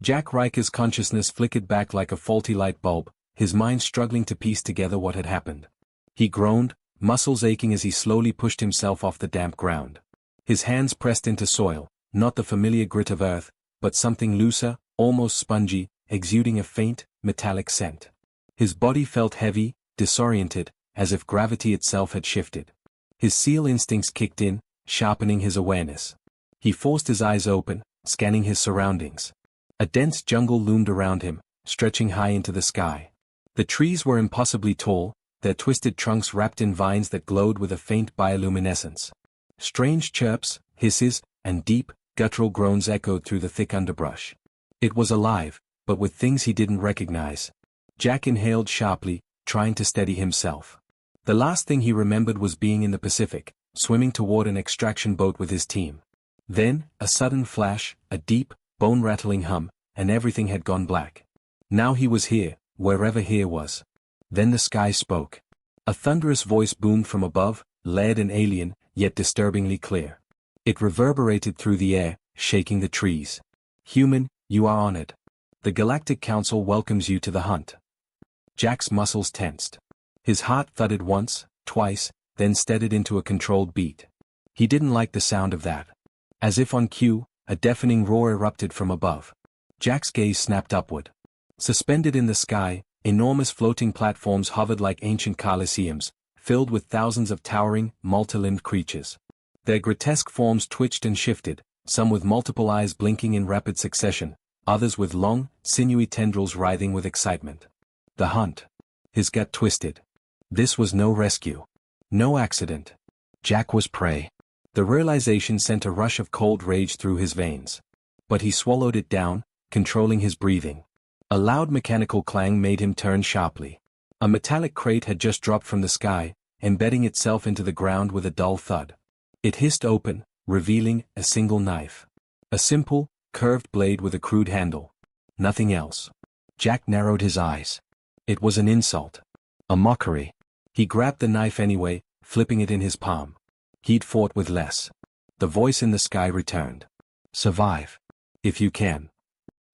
Jack Riker's consciousness flickered back like a faulty light bulb, his mind struggling to piece together what had happened. He groaned, muscles aching as he slowly pushed himself off the damp ground. His hands pressed into soil, not the familiar grit of earth, but something looser, almost spongy, exuding a faint, metallic scent. His body felt heavy, disoriented, as if gravity itself had shifted. His SEAL instincts kicked in, sharpening his awareness. He forced his eyes open, scanning his surroundings. A dense jungle loomed around him, stretching high into the sky. The trees were impossibly tall, their twisted trunks wrapped in vines that glowed with a faint bioluminescence. Strange chirps, hisses, and deep, guttural groans echoed through the thick underbrush. It was alive, but with things he didn't recognize. Jack inhaled sharply, trying to steady himself. The last thing he remembered was being in the Pacific, swimming toward an extraction boat with his team. Then, a sudden flash, a deep, bone-rattling hum, and everything had gone black. Now he was here, wherever here was. Then the sky spoke. A thunderous voice boomed from above, layered and alien, yet disturbingly clear. It reverberated through the air, shaking the trees. "Human, you are honored. The Galactic Council welcomes you to the hunt." Jack's muscles tensed. His heart thudded once, twice, then steadied into a controlled beat. He didn't like the sound of that. As if on cue, a deafening roar erupted from above. Jack's gaze snapped upward. Suspended in the sky, enormous floating platforms hovered like ancient coliseums, filled with thousands of towering, multi-limbed creatures. Their grotesque forms twitched and shifted, some with multiple eyes blinking in rapid succession, others with long, sinewy tendrils writhing with excitement. The hunt. His gut twisted. This was no rescue. No accident. Jack was prey. The realization sent a rush of cold rage through his veins. But he swallowed it down, controlling his breathing. A loud mechanical clang made him turn sharply. A metallic crate had just dropped from the sky, embedding itself into the ground with a dull thud. It hissed open, revealing a single knife. A simple, curved blade with a crude handle. Nothing else. Jack narrowed his eyes. It was an insult. A mockery. He grabbed the knife anyway, flipping it in his palm. He'd fought with less. The voice in the sky returned. "Survive. If you can."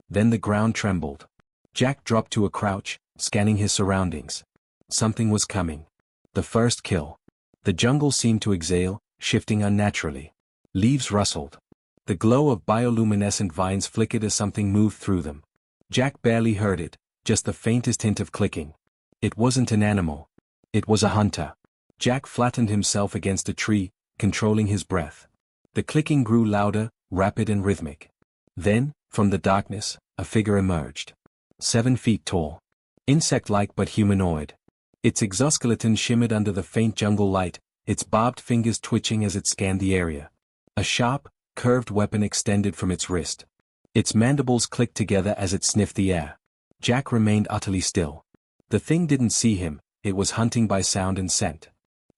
Then the ground trembled. Jack dropped to a crouch, scanning his surroundings. Something was coming. The first kill. The jungle seemed to exhale, shifting unnaturally. Leaves rustled. The glow of bioluminescent vines flickered as something moved through them. Jack barely heard it, just the faintest hint of clicking. It wasn't an animal. It was a hunter. Jack flattened himself against a tree, controlling his breath. The clicking grew louder, rapid and rhythmic. Then, from the darkness, a figure emerged. 7 feet tall. Insect-like but humanoid. Its exoskeleton shimmered under the faint jungle light, its barbed fingers twitching as it scanned the area. A sharp, curved weapon extended from its wrist. Its mandibles clicked together as it sniffed the air. Jack remained utterly still. The thing didn't see him, it was hunting by sound and scent.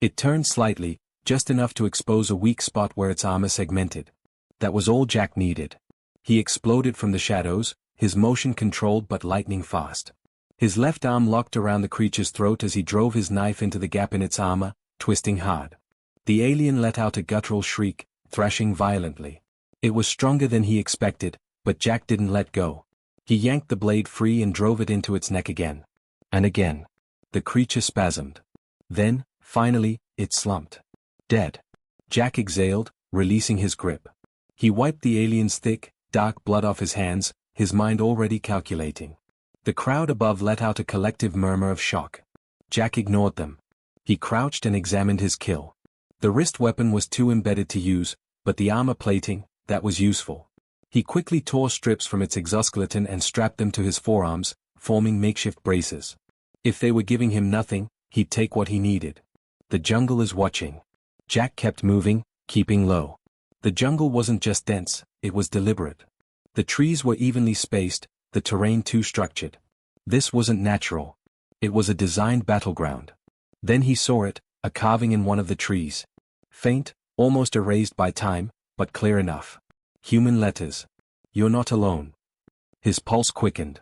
It turned slightly, just enough to expose a weak spot where its armor segmented. That was all Jack needed. He exploded from the shadows, his motion controlled but lightning fast. His left arm locked around the creature's throat as he drove his knife into the gap in its armor, twisting hard. The alien let out a guttural shriek, thrashing violently. It was stronger than he expected, but Jack didn't let go. He yanked the blade free and drove it into its neck again. And again. The creature spasmed. Then, finally, it slumped. Dead. Jack exhaled, releasing his grip. He wiped the alien's thick, dark blood off his hands, his mind already calculating. The crowd above let out a collective murmur of shock. Jack ignored them. He crouched and examined his kill. The wrist weapon was too embedded to use, but the armor plating, that was useful. He quickly tore strips from its exoskeleton and strapped them to his forearms, forming makeshift braces. If they were giving him nothing, he'd take what he needed. The jungle is watching. Jack kept moving, keeping low. The jungle wasn't just dense, it was deliberate. The trees were evenly spaced, the terrain too structured. This wasn't natural. It was a designed battleground. Then he saw it, a carving in one of the trees. Faint, almost erased by time, but clear enough. Human letters. "You're not alone." His pulse quickened.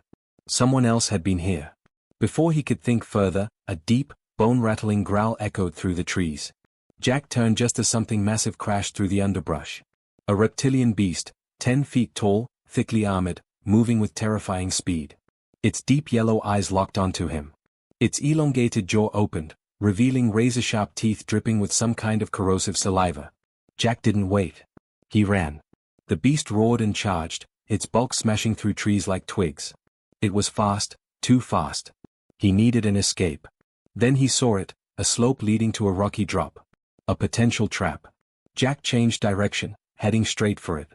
Someone else had been here. Before he could think further, a deep, bone-rattling growl echoed through the trees. Jack turned just as something massive crashed through the underbrush. A reptilian beast, 10 feet tall, thickly armored, moving with terrifying speed. Its deep yellow eyes locked onto him. Its elongated jaw opened, revealing razor-sharp teeth dripping with some kind of corrosive saliva. Jack didn't wait. He ran. The beast roared and charged, its bulk smashing through trees like twigs. It was fast, too fast. He needed an escape. Then he saw it, a slope leading to a rocky drop. A potential trap. Jack changed direction, heading straight for it.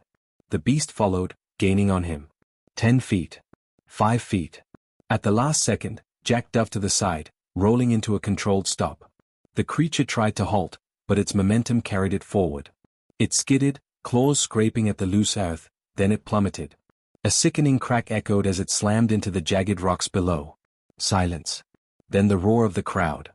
The beast followed, gaining on him. 10 feet. 5 feet. At the last second, Jack dove to the side, rolling into a controlled stop. The creature tried to halt, but its momentum carried it forward. It skidded, claws scraping at the loose earth, then it plummeted. A sickening crack echoed as it slammed into the jagged rocks below. Silence. Then the roar of the crowd.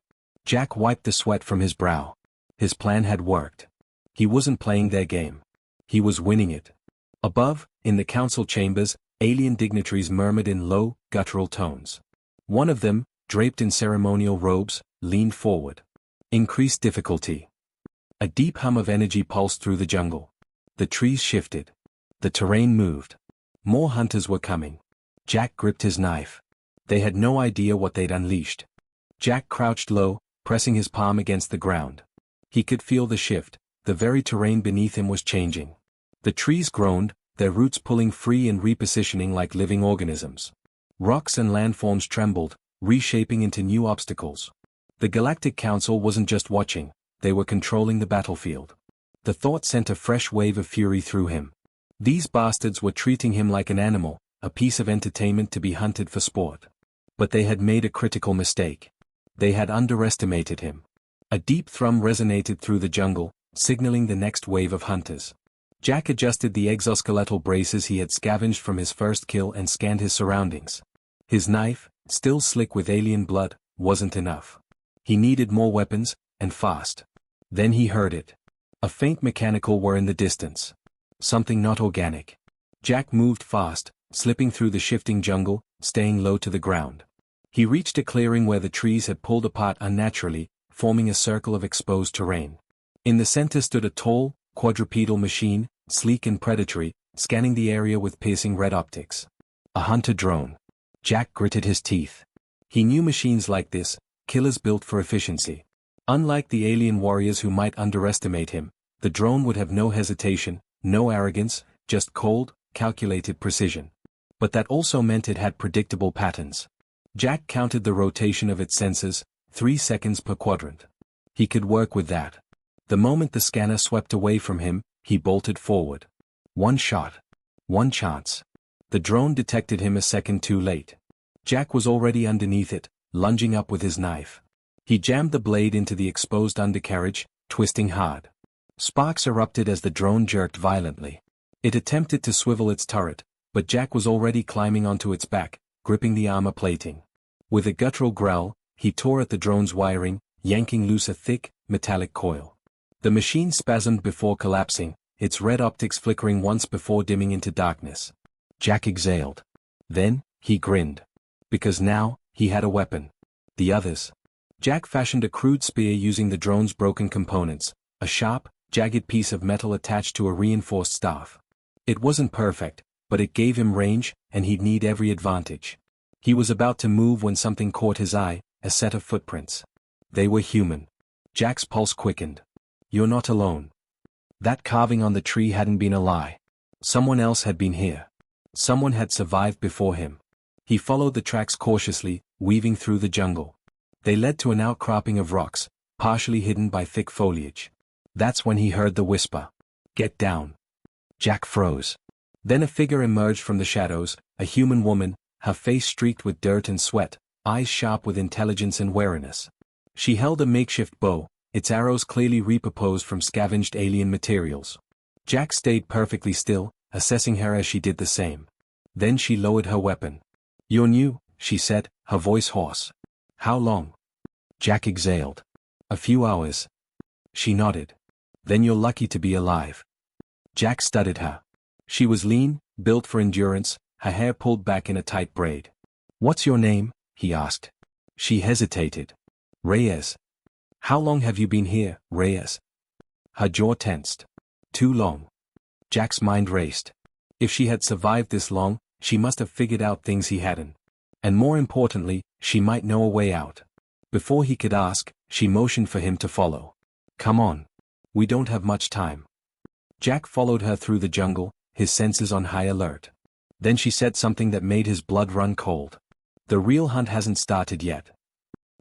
Jack wiped the sweat from his brow. His plan had worked. He wasn't playing their game. He was winning it. Above, in the council chambers, alien dignitaries murmured in low, guttural tones. One of them, draped in ceremonial robes, leaned forward. Increased difficulty. A deep hum of energy pulsed through the jungle. The trees shifted. The terrain moved. More hunters were coming. Jack gripped his knife. They had no idea what they'd unleashed. Jack crouched low, pressing his palm against the ground. He could feel the shift. The very terrain beneath him was changing. The trees groaned, their roots pulling free and repositioning like living organisms. Rocks and landforms trembled, reshaping into new obstacles. The Galactic Council wasn't just watching, they were controlling the battlefield. The thought sent a fresh wave of fury through him. These bastards were treating him like an animal, a piece of entertainment to be hunted for sport. But they had made a critical mistake. They had underestimated him. A deep thrum resonated through the jungle, signaling the next wave of hunters. Jack adjusted the exoskeletal braces he had scavenged from his first kill and scanned his surroundings. His knife, still slick with alien blood, wasn't enough. He needed more weapons, and fast. Then he heard it. A faint mechanical whir in the distance. Something not organic. Jack moved fast, slipping through the shifting jungle, staying low to the ground. He reached a clearing where the trees had pulled apart unnaturally, forming a circle of exposed terrain. In the center stood a tall, quadrupedal machine, sleek and predatory, scanning the area with piercing red optics. A hunter drone. Jack gritted his teeth. He knew machines like this, killers built for efficiency. Unlike the alien warriors who might underestimate him, the drone would have no hesitation, no arrogance, just cold, calculated precision. But that also meant it had predictable patterns. Jack counted the rotation of its sensors, 3 seconds per quadrant. He could work with that. The moment the scanner swept away from him, he bolted forward. One shot. One chance. The drone detected him a second too late. Jack was already underneath it, lunging up with his knife. He jammed the blade into the exposed undercarriage, twisting hard. Sparks erupted as the drone jerked violently. It attempted to swivel its turret, but Jack was already climbing onto its back, gripping the armor plating. With a guttural growl, he tore at the drone's wiring, yanking loose a thick, metallic coil. The machine spasmed before collapsing, its red optics flickering once before dimming into darkness. Jack exhaled. Then, he grinned. Because now, he had a weapon. The others. Jack fashioned a crude spear using the drone's broken components, a sharp, jagged piece of metal attached to a reinforced staff. It wasn't perfect, but it gave him range, and he'd need every advantage. He was about to move when something caught his eye, a set of footprints. They were human. Jack's pulse quickened. You're not alone. That carving on the tree hadn't been a lie. Someone else had been here. Someone had survived before him. He followed the tracks cautiously, weaving through the jungle. They led to an outcropping of rocks, partially hidden by thick foliage. That's when he heard the whisper. Get down. Jack froze. Then a figure emerged from the shadows, a human woman, her face streaked with dirt and sweat, eyes sharp with intelligence and wariness. She held a makeshift bow, its arrows clearly repurposed from scavenged alien materials. Jack stayed perfectly still, assessing her as she did the same. Then she lowered her weapon. You're new, she said, her voice hoarse. How long? Jack exhaled. A few hours. She nodded. Then you're lucky to be alive. Jack studied her. She was lean, built for endurance, her hair pulled back in a tight braid. What's your name? He asked. She hesitated. Reyes. How long have you been here, Reyes? Her jaw tensed. Too long. Jack's mind raced. If she had survived this long, she must have figured out things he hadn't. And more importantly, she might know a way out. Before he could ask, she motioned for him to follow. Come on. We don't have much time. Jack followed her through the jungle, his senses on high alert. Then she said something that made his blood run cold. The real hunt hasn't started yet.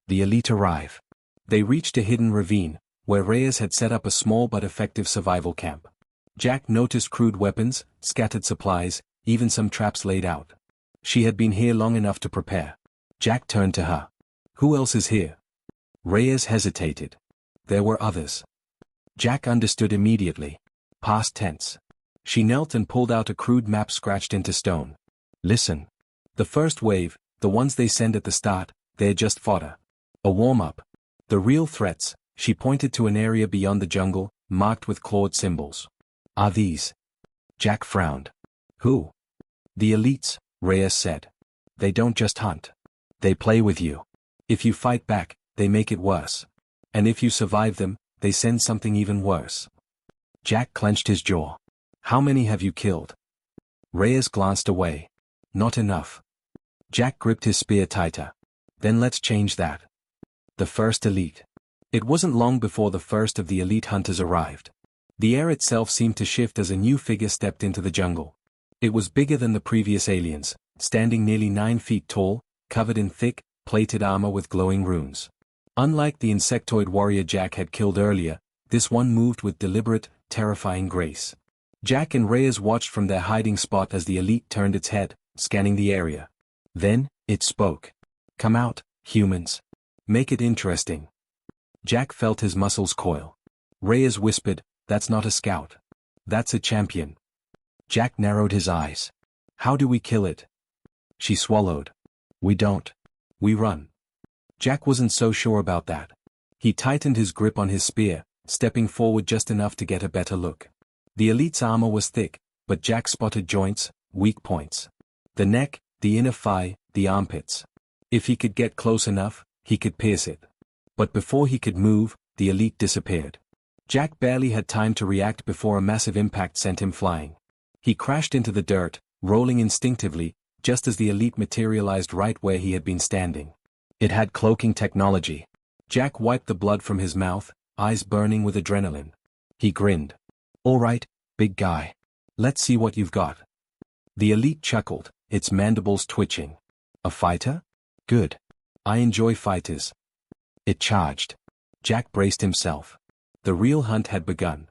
The elite arrive. They reached a hidden ravine, where Reyes had set up a small but effective survival camp. Jack noticed crude weapons, scattered supplies, even some traps laid out. She had been here long enough to prepare. Jack turned to her. Who else is here? Reyes hesitated. There were others. Jack understood immediately. Past tense. She knelt and pulled out a crude map scratched into stone. Listen. The first wave, the ones they send at the start, they're just fodder. A warm-up. The real threats, she pointed to an area beyond the jungle, marked with clawed symbols. Are these? Jack frowned. Who? The elites, Reyes said. They don't just hunt. They play with you. If you fight back, they make it worse. And if you survive them, they send something even worse. Jack clenched his jaw. How many have you killed? Reyes glanced away. Not enough. Jack gripped his spear tighter. Then let's change that. The first elite. It wasn't long before the first of the elite hunters arrived. The air itself seemed to shift as a new figure stepped into the jungle. It was bigger than the previous aliens, standing nearly 9 feet tall, covered in thick, plated armor with glowing runes. Unlike the insectoid warrior Jack had killed earlier, this one moved with deliberate, terrifying grace. Jack and Reyes watched from their hiding spot as the elite turned its head, scanning the area. Then, it spoke. Come out, humans. Make it interesting. Jack felt his muscles coil. Reyes whispered, that's not a scout. That's a champion. Jack narrowed his eyes. How do we kill it? She swallowed. We don't. We run. Jack wasn't so sure about that. He tightened his grip on his spear, stepping forward just enough to get a better look. The elite's armor was thick, but Jack spotted joints, weak points. The neck, the inner thigh, the armpits. If he could get close enough, he could pierce it. But before he could move, the elite disappeared. Jack barely had time to react before a massive impact sent him flying. He crashed into the dirt, rolling instinctively, just as the elite materialized right where he had been standing. It had cloaking technology. Jack wiped the blood from his mouth, eyes burning with adrenaline. He grinned. All right, big guy. Let's see what you've got. The elite chuckled, its mandibles twitching. A fighter? Good. I enjoy fighters. It charged. Jack braced himself. The real hunt had begun.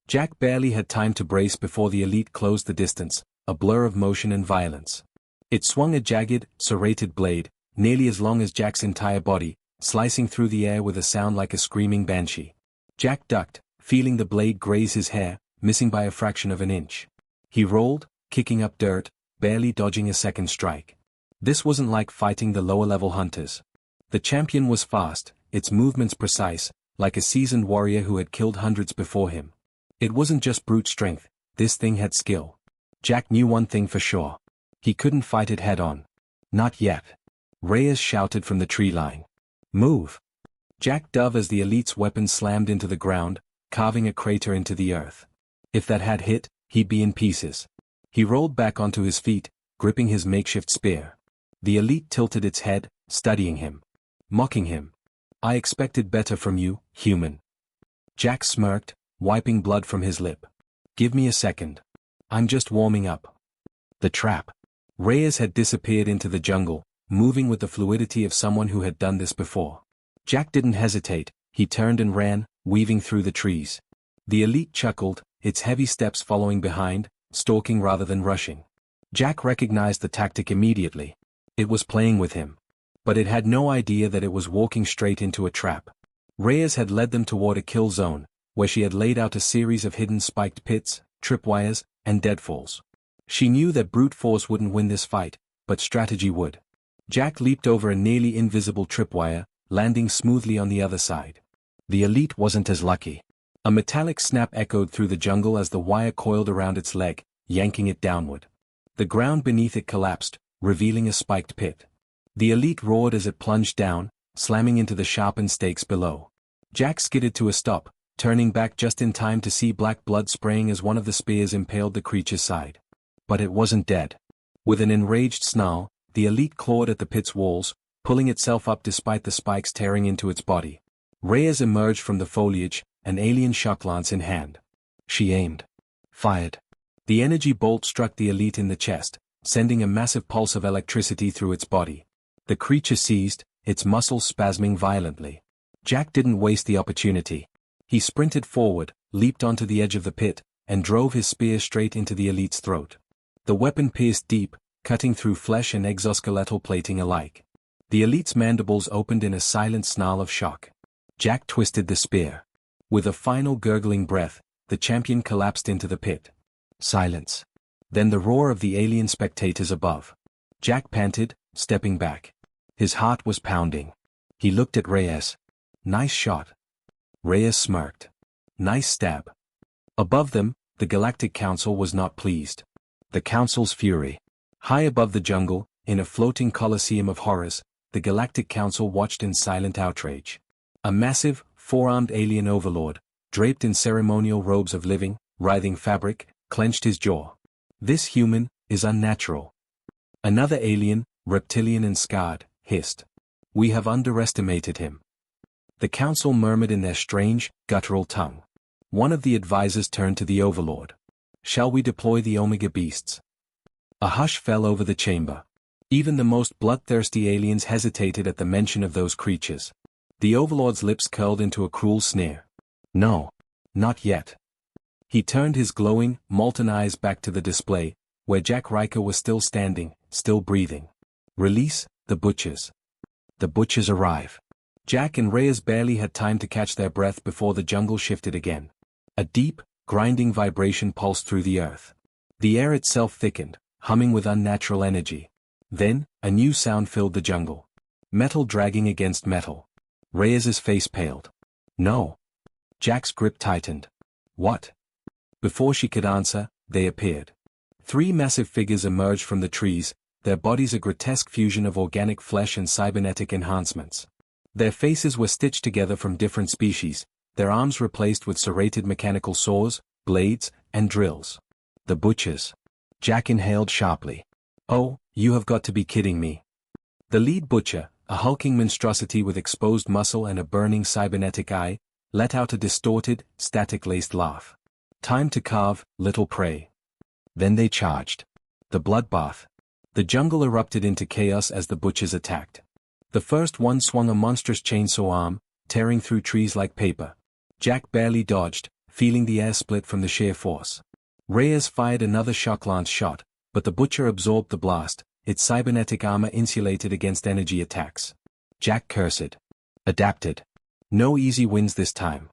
Jack barely had time to brace before the elite closed the distance, a blur of motion and violence. It swung a jagged, serrated blade, nearly as long as Jack's entire body, slicing through the air with a sound like a screaming banshee. Jack ducked, feeling the blade graze his hair, missing by a fraction of an inch. He rolled, kicking up dirt, barely dodging a second strike. This wasn't like fighting the lower-level hunters. The champion was fast, its movements precise, like a seasoned warrior who had killed hundreds before him. It wasn't just brute strength, this thing had skill. Jack knew one thing for sure. He couldn't fight it head-on. Not yet. Reyes shouted from the tree line. Move! Jack dove as the elite's weapon slammed into the ground, carving a crater into the earth. If that had hit, he'd be in pieces. He rolled back onto his feet, gripping his makeshift spear. The elite tilted its head, studying him. Mocking him. I expected better from you, human. Jack smirked, wiping blood from his lip. Give me a second. I'm just warming up. The trap. Reyes had disappeared into the jungle, moving with the fluidity of someone who had done this before. Jack didn't hesitate, he turned and ran, weaving through the trees. The elite chuckled, its heavy steps following behind, stalking rather than rushing. Jack recognized the tactic immediately. It was playing with him. But it had no idea that it was walking straight into a trap. Reyes had led them toward a kill zone, where she had laid out a series of hidden spiked pits, tripwires, and deadfalls. She knew that brute force wouldn't win this fight, but strategy would. Jack leaped over a nearly invisible tripwire, landing smoothly on the other side. The elite wasn't as lucky. A metallic snap echoed through the jungle as the wire coiled around its leg, yanking it downward. The ground beneath it collapsed, revealing a spiked pit. The elite roared as it plunged down, slamming into the sharpened stakes below. Jack skidded to a stop, turning back just in time to see black blood spraying as one of the spears impaled the creature's side. But it wasn't dead. With an enraged snarl, the elite clawed at the pit's walls, pulling itself up despite the spikes tearing into its body. Reyes emerged from the foliage, an alien shock lance in hand. She aimed. Fired. The energy bolt struck the elite in the chest, sending a massive pulse of electricity through its body. The creature seized, its muscles spasming violently. Jack didn't waste the opportunity. He sprinted forward, leaped onto the edge of the pit, and drove his spear straight into the elite's throat. The weapon pierced deep, cutting through flesh and exoskeletal plating alike. The elite's mandibles opened in a silent snarl of shock. Jack twisted the spear. With a final gurgling breath, the champion collapsed into the pit. Silence. Then the roar of the alien spectators above. Jack panted, stepping back. His heart was pounding. He looked at Reyes. Nice shot. Reyes smirked. Nice stab. Above them, the Galactic Council was not pleased. The Council's fury. High above the jungle, in a floating coliseum of horrors, the Galactic Council watched in silent outrage. A massive, four-armed alien overlord, draped in ceremonial robes of living, writhing fabric, clenched his jaw. This human is unnatural. Another alien, reptilian and scarred, hissed. We have underestimated him. The council murmured in their strange, guttural tongue. One of the advisors turned to the overlord. Shall we deploy the Omega beasts? A hush fell over the chamber. Even the most bloodthirsty aliens hesitated at the mention of those creatures. The overlord's lips curled into a cruel sneer. No. Not yet. He turned his glowing, molten eyes back to the display, where Jack Riker was still standing, still breathing. Release the butchers. The butchers arrive. Jack and Reyes barely had time to catch their breath before the jungle shifted again. A deep, grinding vibration pulsed through the earth. The air itself thickened, humming with unnatural energy. Then, a new sound filled the jungle. Metal dragging against metal. Reyes's face paled. No. Jack's grip tightened. What? Before she could answer, they appeared. Three massive figures emerged from the trees, their bodies a grotesque fusion of organic flesh and cybernetic enhancements. Their faces were stitched together from different species, their arms replaced with serrated mechanical saws, blades, and drills. The butchers. Jack inhaled sharply. Oh, you have got to be kidding me. The lead butcher, a hulking monstrosity with exposed muscle and a burning cybernetic eye, let out a distorted, static-laced laugh. Time to carve, little prey. Then they charged. The bloodbath. The jungle erupted into chaos as the butchers attacked. The first one swung a monstrous chainsaw arm, tearing through trees like paper. Jack barely dodged, feeling the air split from the sheer force. Reyes fired another shock lance shot, but the butcher absorbed the blast, its cybernetic armor insulated against energy attacks. Jack cursed. Adapted. No easy wins this time.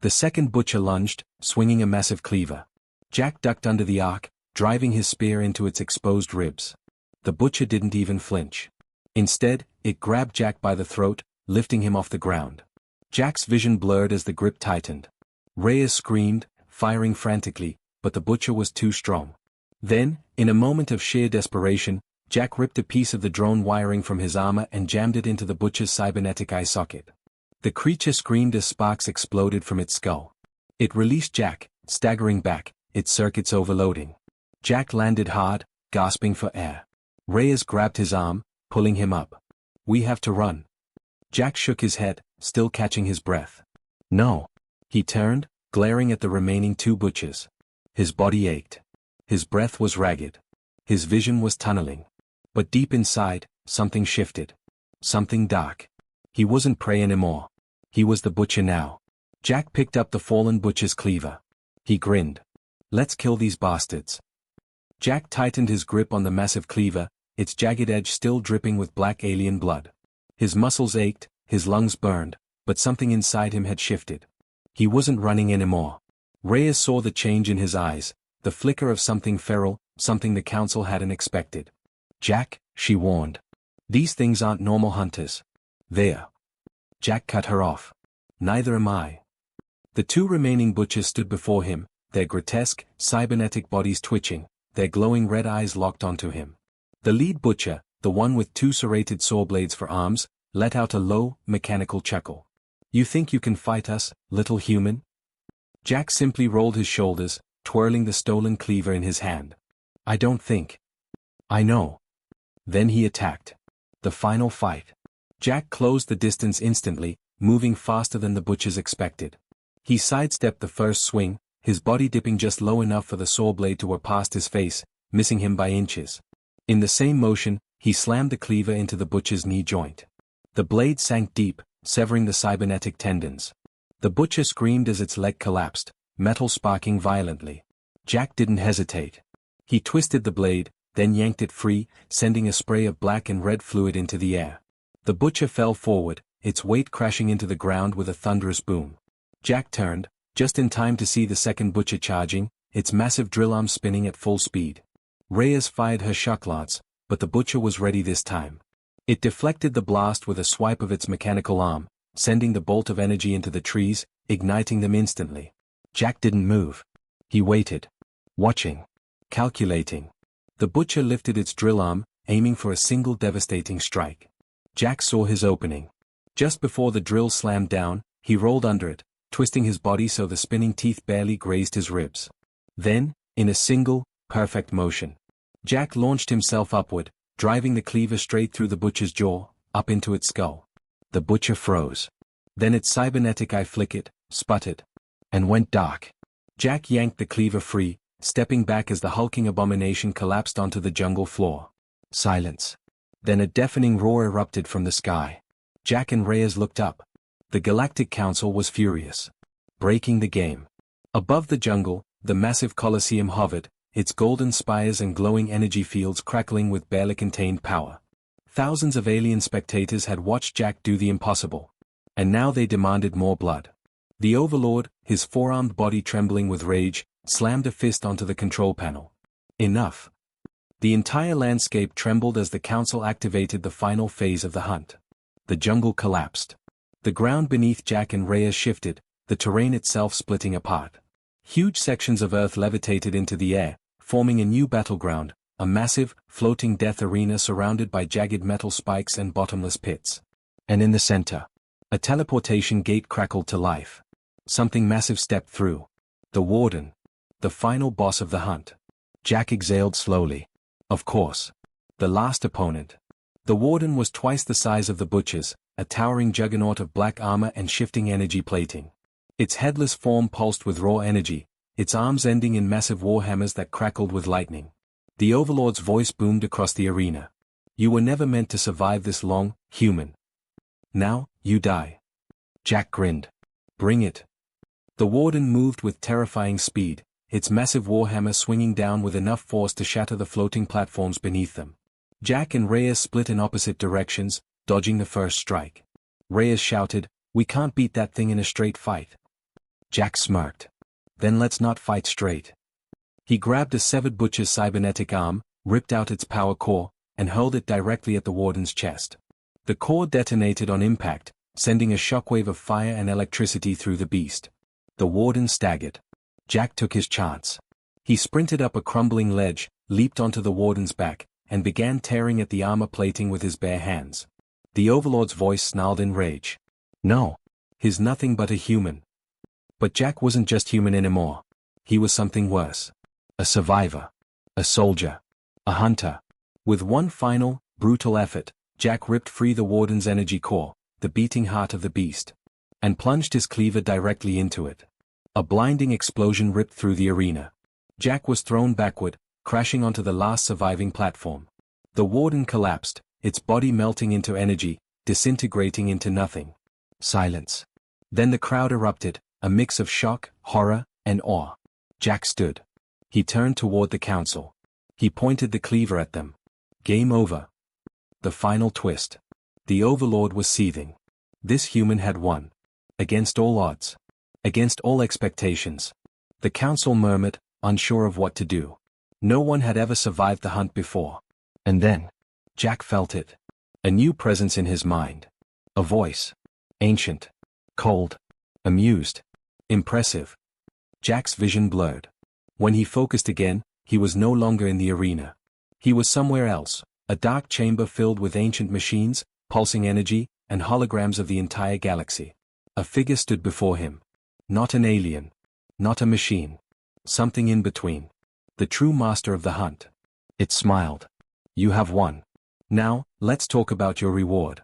The second butcher lunged, swinging a massive cleaver. Jack ducked under the arc, driving his spear into its exposed ribs. The butcher didn't even flinch. Instead, it grabbed Jack by the throat, lifting him off the ground. Jack's vision blurred as the grip tightened. Reyes screamed, firing frantically, but the butcher was too strong. Then, in a moment of sheer desperation, Jack ripped a piece of the drone wiring from his armor and jammed it into the butcher's cybernetic eye socket. The creature screamed as sparks exploded from its skull. It released Jack, staggering back, its circuits overloading. Jack landed hard, gasping for air. Reyes grabbed his arm, pulling him up. We have to run. Jack shook his head, still catching his breath. No. He turned, glaring at the remaining two butchers. His body ached. His breath was ragged. His vision was tunneling. But deep inside, something shifted. Something dark. He wasn't prey anymore. He was the butcher now. Jack picked up the fallen butcher's cleaver. He grinned. Let's kill these bastards. Jack tightened his grip on the massive cleaver, its jagged edge still dripping with black alien blood. His muscles ached, his lungs burned, but something inside him had shifted. He wasn't running anymore. Reyes saw the change in his eyes, the flicker of something feral, something the council hadn't expected. Jack, she warned. These things aren't normal hunters. They're. Jack cut her off. Neither am I. The two remaining butchers stood before him, their grotesque, cybernetic bodies twitching, their glowing red eyes locked onto him. The lead butcher, the one with two serrated saw blades for arms, let out a low, mechanical chuckle. You think you can fight us, little human? Jack simply rolled his shoulders, twirling the stolen cleaver in his hand. I don't think. I know. Then he attacked. The final fight. Jack closed the distance instantly, moving faster than the butchers expected. He sidestepped the first swing, his body dipping just low enough for the saw blade to whip past his face, missing him by inches. In the same motion, he slammed the cleaver into the butcher's knee joint. The blade sank deep, severing the cybernetic tendons. The butcher screamed as its leg collapsed, metal sparking violently. Jack didn't hesitate. He twisted the blade, then yanked it free, sending a spray of black and red fluid into the air. The butcher fell forward, its weight crashing into the ground with a thunderous boom. Jack turned, just in time to see the second butcher charging, its massive drill arm spinning at full speed. Reyes fired her shock lance, but the butcher was ready this time. It deflected the blast with a swipe of its mechanical arm, sending the bolt of energy into the trees, igniting them instantly. Jack didn't move. He waited. Watching. Calculating. The butcher lifted its drill arm, aiming for a single devastating strike. Jack saw his opening. Just before the drill slammed down, he rolled under it, twisting his body so the spinning teeth barely grazed his ribs. Then, in a single, perfect motion, Jack launched himself upward, driving the cleaver straight through the butcher's jaw, up into its skull. The butcher froze. Then its cybernetic eye flickered, sputtered, and went dark. Jack yanked the cleaver free, stepping back as the hulking abomination collapsed onto the jungle floor. Silence. Then a deafening roar erupted from the sky. Jack and Reyes looked up. The Galactic Council was furious. Breaking the game. Above the jungle, the massive Colosseum hovered, its golden spires and glowing energy fields crackling with barely contained power. Thousands of alien spectators had watched Jack do the impossible. And now they demanded more blood. The Overlord, his four-armed body trembling with rage, slammed a fist onto the control panel. Enough. The entire landscape trembled as the council activated the final phase of the hunt. The jungle collapsed. The ground beneath Jack and Reyes shifted, the terrain itself splitting apart. Huge sections of earth levitated into the air, forming a new battleground, a massive, floating death arena surrounded by jagged metal spikes and bottomless pits. And in the center, a teleportation gate crackled to life. Something massive stepped through. The Warden. The final boss of the hunt. Jack exhaled slowly. Of course. The last opponent. The Warden was twice the size of the butchers, a towering juggernaut of black armor and shifting energy plating. Its headless form pulsed with raw energy, its arms ending in massive warhammers that crackled with lightning. The Overlord's voice boomed across the arena. You were never meant to survive this long, human. Now, you die. Jack grinned. Bring it. The Warden moved with terrifying speed, its massive warhammer swinging down with enough force to shatter the floating platforms beneath them. Jack and Reyes split in opposite directions, dodging the first strike. Reyes shouted, "We can't beat that thing in a straight fight." Jack smirked. Then let's not fight straight. He grabbed a severed butcher's cybernetic arm, ripped out its power core, and hurled it directly at the Warden's chest. The core detonated on impact, sending a shockwave of fire and electricity through the beast. The Warden staggered. Jack took his chance. He sprinted up a crumbling ledge, leaped onto the Warden's back, and began tearing at the armor plating with his bare hands. The Overlord's voice snarled in rage. No. He's nothing but a human. But Jack wasn't just human anymore. He was something worse. A survivor. A soldier. A hunter. With one final, brutal effort, Jack ripped free the Warden's energy core, the beating heart of the beast, and plunged his cleaver directly into it. A blinding explosion ripped through the arena. Jack was thrown backward, crashing onto the last surviving platform. The Warden collapsed, its body melting into energy, disintegrating into nothing. Silence. Then the crowd erupted, a mix of shock, horror, and awe. Jack stood. He turned toward the council. He pointed the cleaver at them. Game over. The final twist. The Overlord was seething. This human had won. Against all odds. Against all expectations. The council murmured, unsure of what to do. No one had ever survived the hunt before. And then, Jack felt it. A new presence in his mind. A voice. Ancient. Cold. Amused. Impressive. Jack's vision blurred. When he focused again, he was no longer in the arena. He was somewhere else, a dark chamber filled with ancient machines, pulsing energy, and holograms of the entire galaxy. A figure stood before him. Not an alien. Not a machine. Something in between. The true master of the hunt. It smiled. You have won. Now, let's talk about your reward.